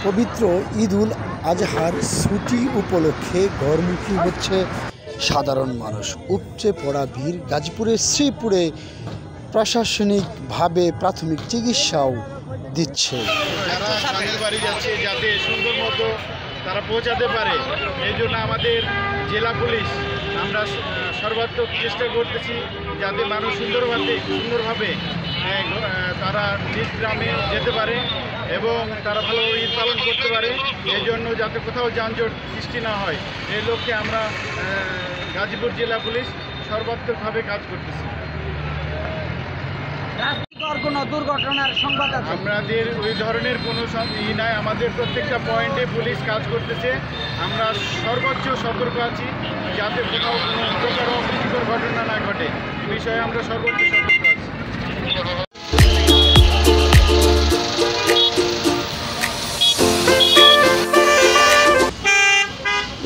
পবিত্র ঈদুল আজহার ছুটি উপলক্ষে ঘরমুখী হচ্ছে সাধারণ মানুষ। উপচে পড়া ভিড়। গাজীপুরের শ্রীপুরে প্রশাসনিকভাবে প্রাথমিক চিকিৎসাও দিচ্ছে। যারা স্বামীর বাড়ি যাচ্ছে যাতে সুন্দর মতো তারা পৌঁছাতে পারে, এই জন্য আমাদের জেলা পুলিশ আমরা সর্বাত্মক চেষ্টা করতেছি যাতে মানুষ সুন্দরভাবে তারা নিজ গ্রামে যেতে পারে এবং তারা ভালোভাবে ঈদ পালন করতে পারে। এই জন্য যাতে কোথাও যানজট সৃষ্টি না হয়, এই লক্ষ্যে আমরা গাজীপুর জেলা পুলিশ সর্বাত্মকভাবে কাজ করতেছি। কোনো দুর্ঘটনার সংবাদ আছে? আমাদের ওই ধরনের কোনো নাই, আমাদের প্রত্যেকটা পয়েন্টে পুলিশ কাজ করতেছে। আমরা সর্বোচ্চ সতর্ক আছি যাতে কোথাও কোনো প্রকার অপ্রীতিকর ঘটনা না ঘটে, এই বিষয়ে আমরা সর্বোচ্চ সতর্ক আছি।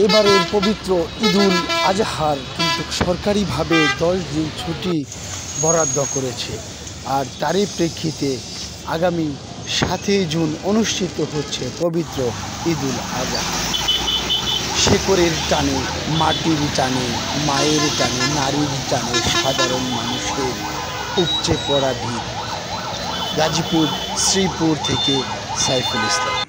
এবারের পবিত্র ঈদুল আজহার কিন্তু সরকারিভাবে 10 দিন ছুটি বরাদ্দ করেছে। আর তারই প্রেক্ষিতে আগামী 7 জুন অনুষ্ঠিত হচ্ছে পবিত্র ঈদুল আজহা। শেকড়ের টানে, মাটির টানে, মায়ের টানে, নারীর টানে সাধারণ মানুষের উপচে পড়া ভিড়। গাজীপুর শ্রীপুর থেকে সাইফুল ইসলাম।